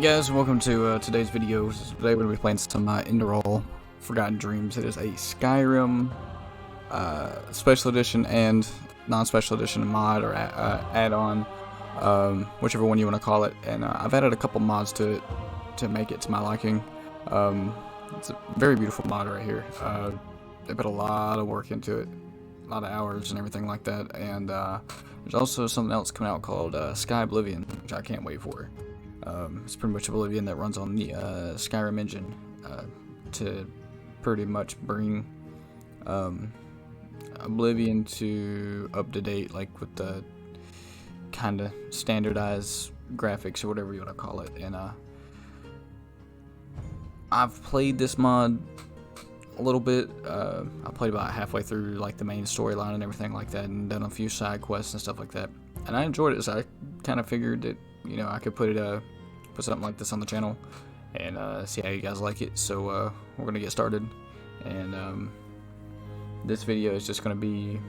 Guys, welcome to today's video. Today we're going to be playing some Enderal Forgotten Dreams. It is a Skyrim special edition and non-special edition mod or add-on, whichever one you want to call it. And I've added a couple mods to it to make it to my liking. It's a very beautiful mod right here. They put a lot of work into it, a lot of hours and everything like that. And there's also something else coming out called Sky Oblivion, which I can't wait for. It's pretty much Oblivion that runs on the Skyrim engine to pretty much bring Oblivion to up to date, like with the kind of standardized graphics or whatever you want to call it. And I've played this mod a little bit. I played about halfway through like the main storyline and everything like that, and done a few side quests and stuff like that. And I enjoyed it, so I kind of figured that, you know, I could put something like this on the channel and see how you guys like it. So we're gonna get started, and this video is just gonna be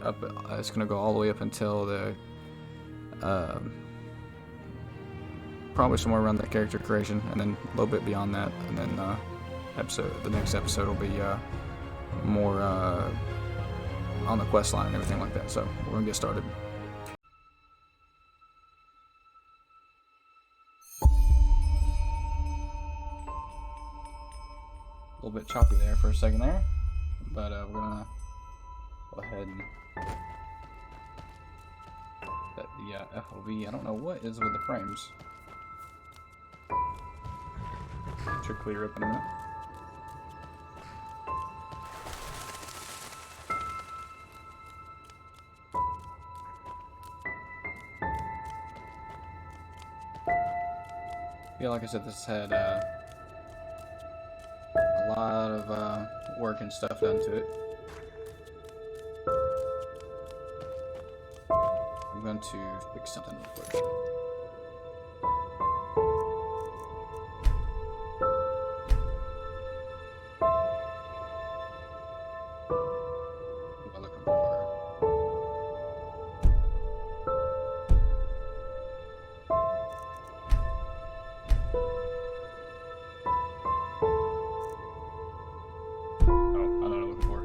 up. It's gonna go all the way up until the probably somewhere around the character creation, and then a little bit beyond that, and then the next episode will be more on the quest line and everything like that. So we're gonna get started. A little bit choppy there for a second there, but we're gonna go ahead and set the FOV. I don't know what is with the frames. Should clear up in a minute. Yeah, like I said, this had a lot of work and stuff done to it. I'm going to fix something real quick. What am I looking for?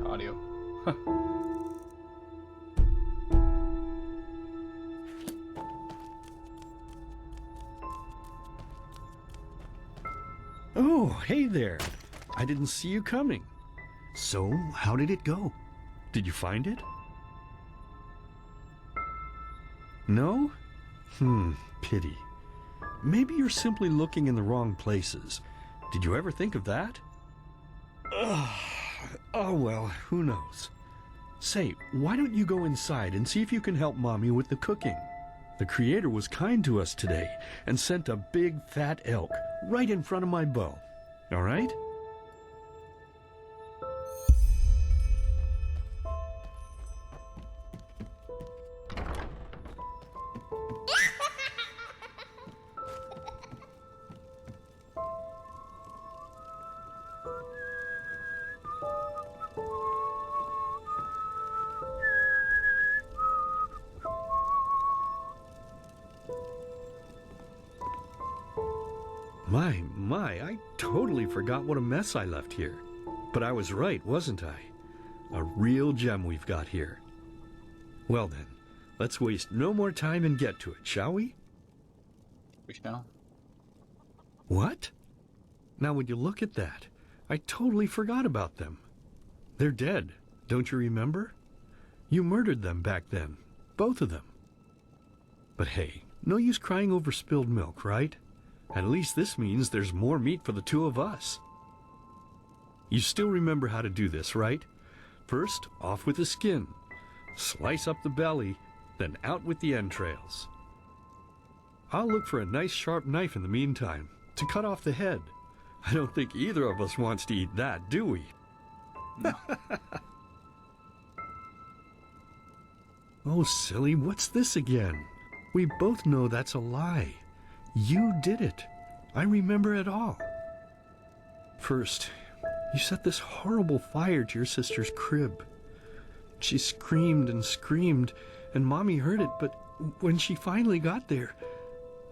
Audio. Oh, hey there. I didn't see you coming. So, how did it go? Did you find it? No? Pity. Maybe you're simply looking in the wrong places. Did you ever think of that? Oh well, who knows. Say, why don't you go inside and see if you can help Mommy with the cooking? The Creator was kind to us today and sent a big fat elk right in front of my bow. All right? My, I totally forgot what a mess I left here. But I was right, wasn't I? A real gem we've got here. Well then, let's waste no more time and get to it, shall we? We shall. What? Now would you look at that? I totally forgot about them. They're dead, don't you remember? You murdered them back then, both of them. But hey, no use crying over spilled milk, right? At least this means there's more meat for the two of us. You still remember how to do this, right? First, off with the skin. Slice up the belly, then out with the entrails. I'll look for a nice sharp knife in the meantime to cut off the head. I don't think either of us wants to eat that, do we? No. Oh, silly, what's this again? We both know that's a lie. You did it. I remember it all. First, you set this horrible fire to your sister's crib. She screamed and screamed, and Mommy heard it, but when she finally got there,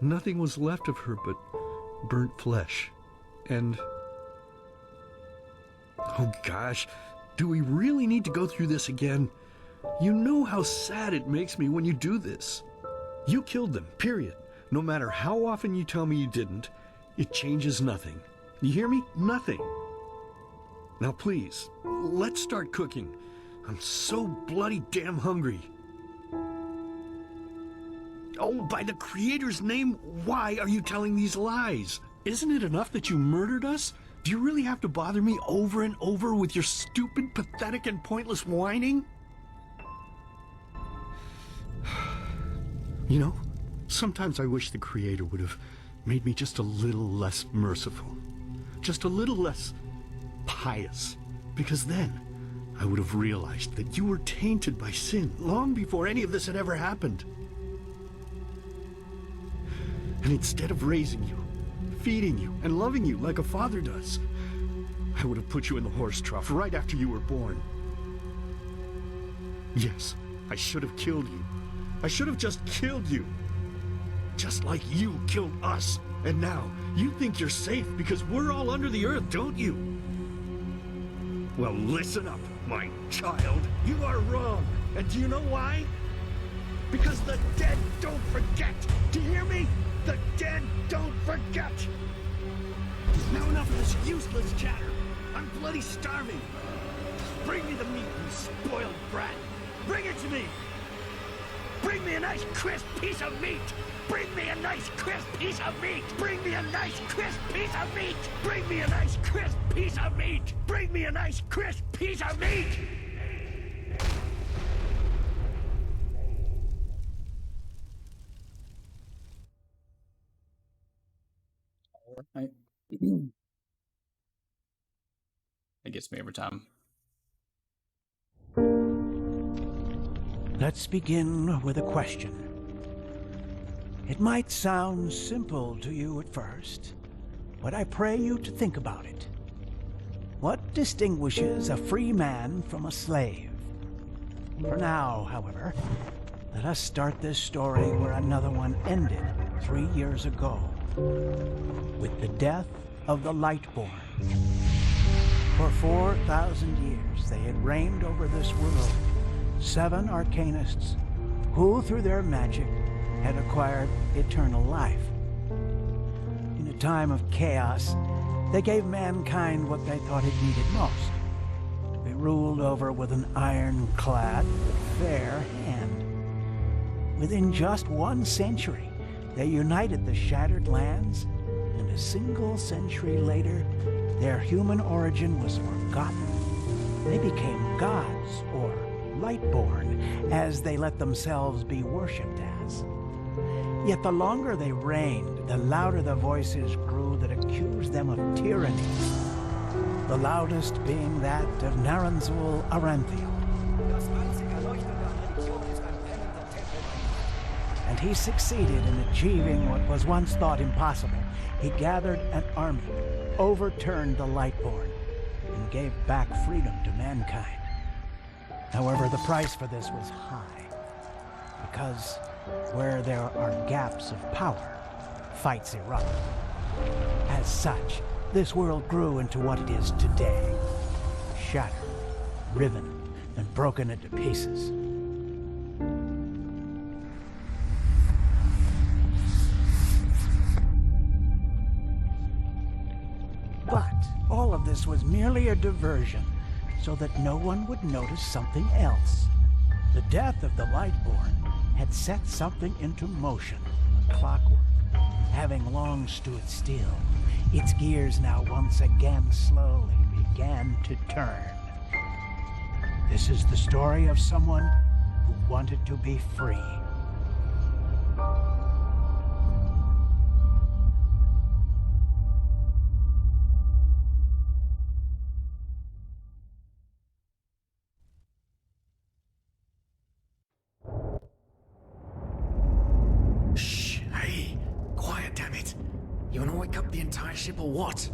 nothing was left of her but burnt flesh, and... Oh gosh, do we really need to go through this again? You know how sad it makes me when you do this. You killed them, period. No matter how often you tell me you didn't, it changes nothing. You hear me? Nothing. Now please, let's start cooking. I'm so bloody damn hungry. Oh, by the Creator's name, why are you telling these lies? Isn't it enough that you murdered us? Do you really have to bother me over and over with your stupid, pathetic, and pointless whining? You know, sometimes I wish the Creator would have made me just a little less merciful. Just a little less pious. Because then I would have realized that you were tainted by sin long before any of this had ever happened. And instead of raising you, feeding you, and loving you like a father does, I would have put you in the horse trough right after you were born. Yes, I should have killed you. I should have just killed you. Just like you killed us. And now, you think you're safe because we're all under the earth, don't you? Well, listen up, my child. You are wrong. And do you know why? Because the dead don't forget. Do you hear me? The dead don't forget. Now enough of this useless chatter. I'm bloody starving. Bring me the meat, you spoiled brat. Bring it to me. Bring me a nice crisp piece of meat. Bring me a nice crisp piece of meat. Bring me a nice crisp piece of meat. Bring me a nice crisp piece of meat. Bring me a nice crisp piece of meat. Alright. It gets me every time. Let's begin with a question. It might sound simple to you at first, but I pray you to think about it. What distinguishes a free man from a slave? For now, however, let us start this story where another one ended 3 years ago, with the death of the Lightborn. For 4,000 years they had reigned over this world, 7 arcanists who, through their magic, had acquired eternal life. In a time of chaos, they gave mankind what they thought it needed most, to be ruled over with an ironclad, fair hand. Within just 1 century, they united the shattered lands, and a single century later, their human origin was forgotten. They became gods, or Lightborn, as they let themselves be worshipped as. Yet the longer they reigned, the louder the voices grew that accused them of tyranny. The loudest being that of Naranzul Aranthiel. And he succeeded in achieving what was once thought impossible. He gathered an army, overturned the Lightborn, and gave back freedom to mankind. However, the price for this was high, because where there are gaps of power, fights erupt. As such, this world grew into what it is today, shattered, riven, and broken into pieces. But all of this was merely a diversion, so that no one would notice something else. The death of the Lightborn had set something into motion, clockwork. Having long stood still, its gears now once again slowly began to turn. This is the story of someone who wanted to be free. Shh, hey, quiet, damn it. You wanna wake up the entire ship or what?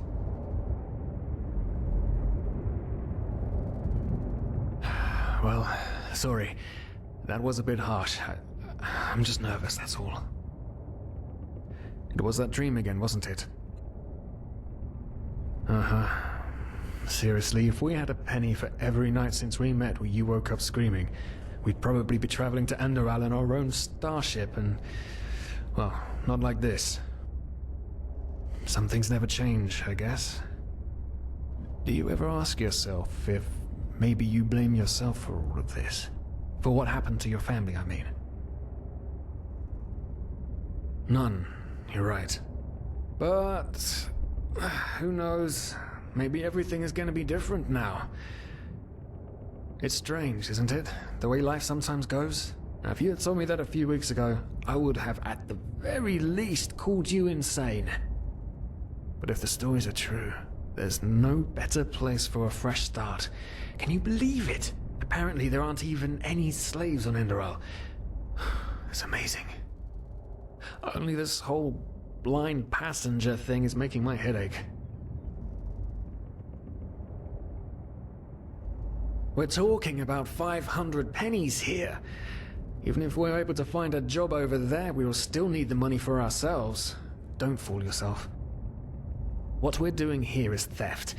Well, sorry. That was a bit harsh. I'm just nervous, that's all. It was that dream again, wasn't it? Uh-huh. Seriously, if we had a penny for every night since we met where you woke up screaming, we'd probably be traveling to Enderal in our own starship and... well, not like this. Some things never change, I guess. Do you ever ask yourself if maybe you blame yourself for all of this? For what happened to your family, I mean? None, you're right. But... who knows? Maybe everything is going to be different now. It's strange, isn't it? The way life sometimes goes. Now, if you had told me that a few weeks ago, I would have at the very least called you insane. But if the stories are true, there's no better place for a fresh start. Can you believe it? Apparently there aren't even any slaves on Enderal. It's amazing. Only this whole blind passenger thing is making my head ache. We're talking about 500 pennies here. Even if we're able to find a job over there, we will still need the money for ourselves. Don't fool yourself. What we're doing here is theft.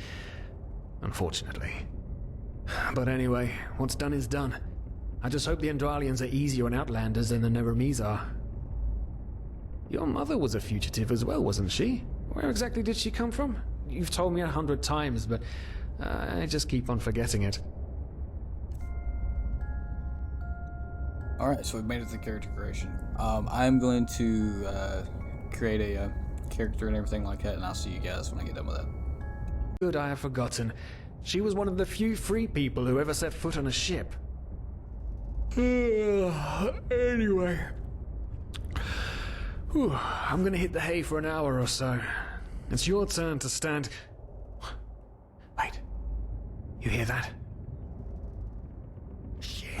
Unfortunately. But anyway, what's done is done. I just hope the Enderalians are easier on Outlanders than the Neremes are. Your mother was a fugitive as well, wasn't she? Where exactly did she come from? You've told me 100 times, but I just keep on forgetting it. Alright, so we've made it to character creation. I'm going to create a character and everything like that, and I'll see you guys when I get done with that. Good, I have forgotten. She was one of the few free people who ever set foot on a ship. Anyway. Whew, I'm gonna hit the hay for an hour or so. It's your turn to stand... Wait. You hear that? Shit.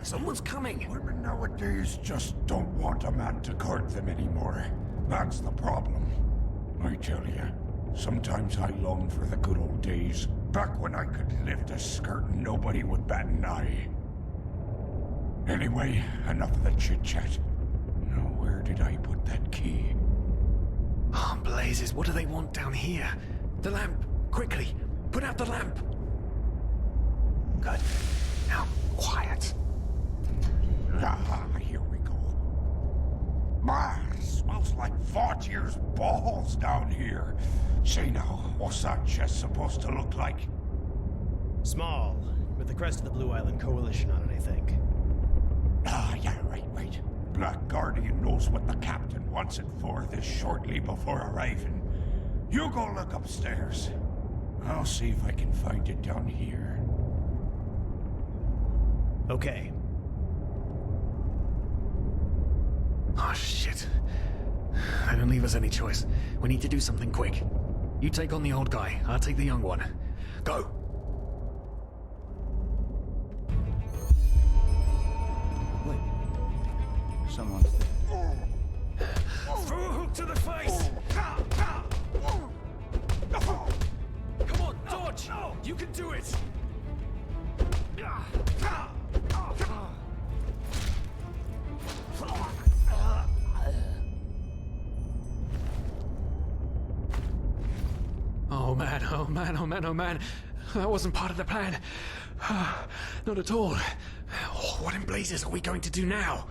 Someone's coming. Women nowadays just don't want a man to guard them anymore. That's the problem. I tell you, sometimes I long for the good old days, back when I could lift a skirt and nobody would bat an eye. Anyway, enough of the chit-chat. Now, where did I put that key? Oh, blazes, what do they want down here? The lamp! Quickly! Put out the lamp! Good. Now, quiet. Ah, here we go. Smells like 40 years balls down here. Say now, what's that chest supposed to look like? Small, with the crest of the Blue Island Coalition on it, I think. Ah, yeah, right. Black Guardian knows what the captain wants it for this shortly before arriving. You go look upstairs. I'll see if I can find it down here. Okay. Oh, shit. They don't leave us any choice. We need to do something quick. You take on the old guy, I'll take the young one. Go! Wait. Someone's there. Throw a hook to the face! Come on, dodge! You can do it! Oh man. That wasn't part of the plan. Not at all. What in blazes are we going to do now?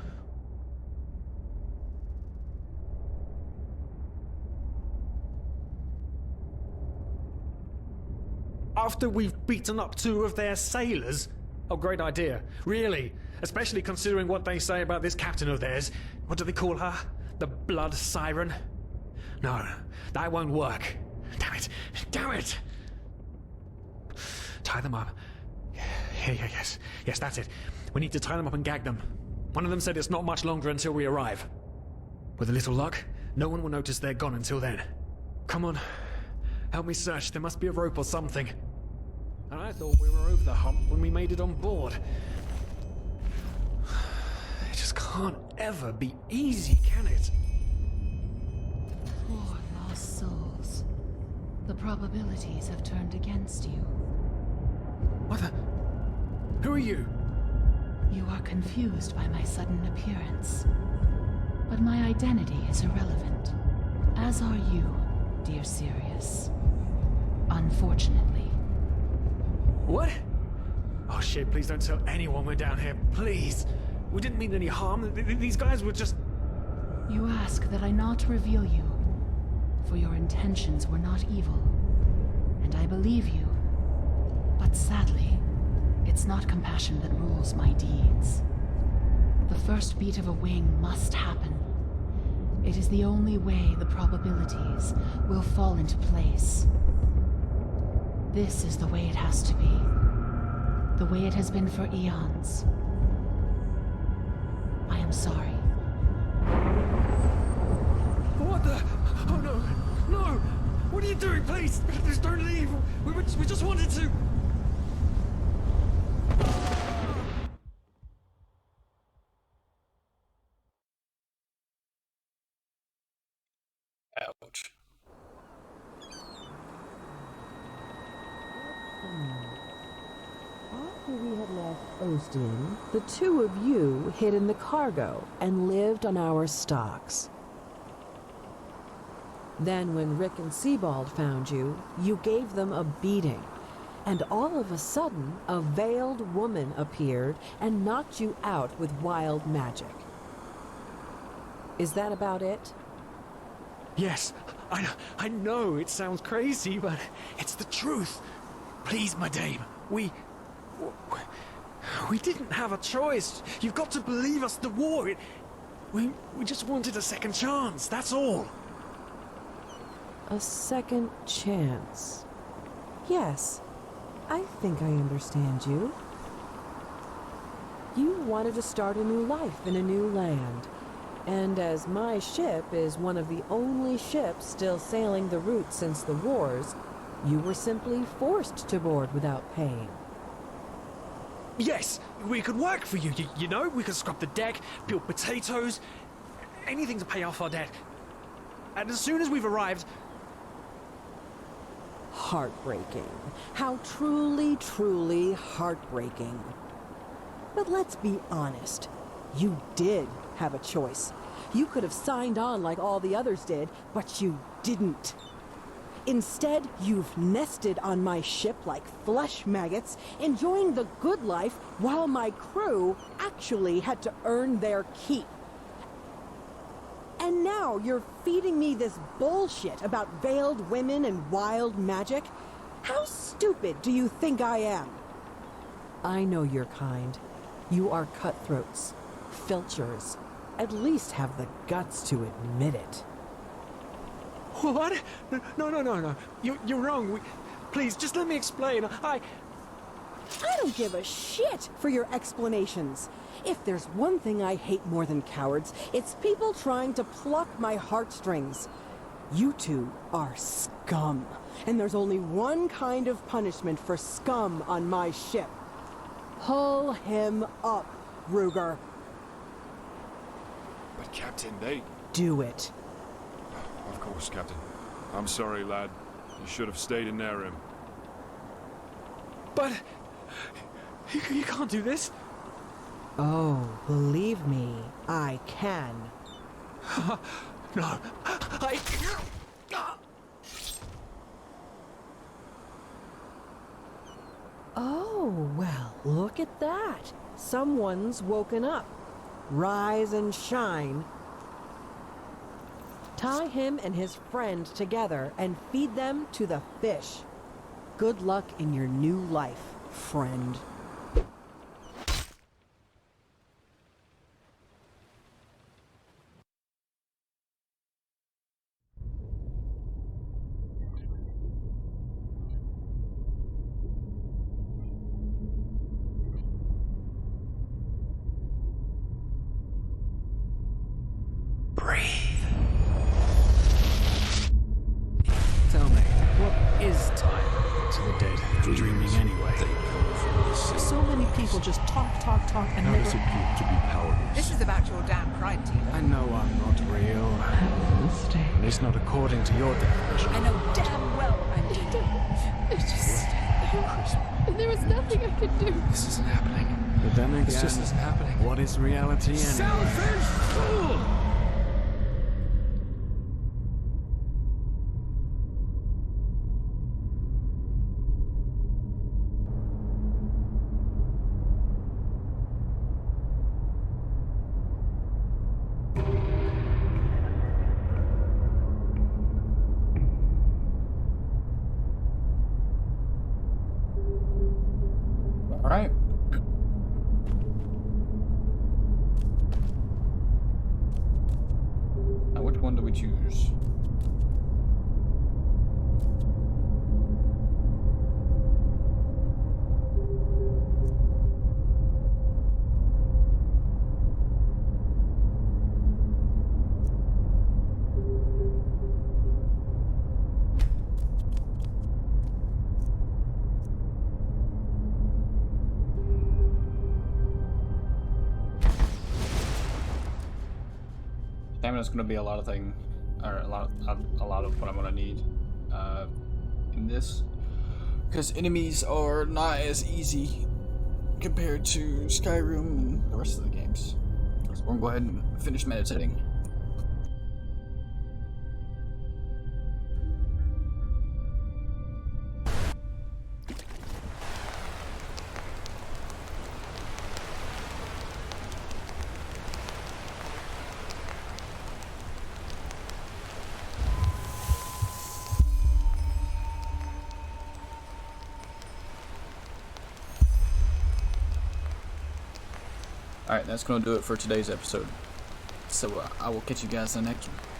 After we've beaten up 2 of their sailors? Oh, great idea. Really. Especially considering what they say about this captain of theirs. What do they call her? The Blood Siren? No, that won't work. Damn it! Tie them up. Yes, that's it. We need to tie them up and gag them. One of them said it's not much longer until we arrive. With a little luck, no one will notice they're gone until then. Come on, help me search. There must be a rope or something. And I thought we were over the hump when we made it on board. It just can't ever be easy, can it? Poor lost souls. The probabilities have turned against you. What the? Who are you? You are confused by my sudden appearance. But my identity is irrelevant. As are you, dear Sirius. Unfortunately. What? Oh shit, please don't tell anyone we're down here, please. We didn't mean any harm. These guys were just... You ask that I not reveal you, for your intentions were not evil. And I believe you. But sadly, it's not compassion that rules my deeds. The first beat of a wing must happen. It is the only way the probabilities will fall into place. This is the way it has to be. The way it has been for eons. I am sorry. What the? Oh no! No! What are you doing, please? Please don't leave! We just wanted to... Ouch. After we had left Ostin, the two of you hid in the cargo and lived on our stocks. Then when Rick and Sebald found you, you gave them a beating. And all of a sudden, a veiled woman appeared and knocked you out with wild magic. Is that about it? Yes, I know it sounds crazy, but it's the truth. Please, my dame, we didn't have a choice. You've got to believe us, the war, we just wanted a second chance, that's all. A second chance. Yes, I think I understand you. You wanted to start a new life in a new land. And as my ship is one of the only ships still sailing the route since the wars, you were simply forced to board without paying. Yes, we could work for you, you know? We could scrub the deck, peel potatoes, anything to pay off our debt. And as soon as we've arrived... Heartbreaking. How truly, truly heartbreaking. But let's be honest. You did have a choice. You could have signed on like all the others did, but you didn't. Instead, you've nested on my ship like flesh maggots, enjoying the good life while my crew actually had to earn their keep. And now you're feeding me this bullshit about veiled women and wild magic? How stupid do you think I am? I know your kind. You are cutthroats, filchers. At least have the guts to admit it. What? No. You're wrong. Please, just let me explain. I don't give a shit for your explanations. If there's one thing I hate more than cowards, it's people trying to pluck my heartstrings. You two are scum. And there's only one kind of punishment for scum on my ship. Pull him up, Ruger. But Captain, they... Do it. Of course, Captain. I'm sorry, lad. You should have stayed in their room. But... You can't do this. Oh, believe me, I can. No, Oh, well, look at that. Someone's woken up. Rise and shine. Tie him and his friend together and feed them to the fish. Good luck in your new life, friend. Tell me, what is time to the dead? Dreaming anyway. So many people just talk, and How never... does it feel to be powerless? This is about your damn pride, Tina. I know I'm not real. At least not according to your definition. I know damn well I'm dead. It's just... There was nothing I could do. This isn't happening. But then again, This just isn't happening. what is reality anyway? Selfish fool! one do we choose? Stamina's gonna be a lot of a lot of what I'm gonna need in this, because enemies are not as easy compared to Skyrim and the rest of the games. So we're gonna go ahead and finish meditating. Alright, that's going to do it for today's episode. So I will catch you guys in the next one.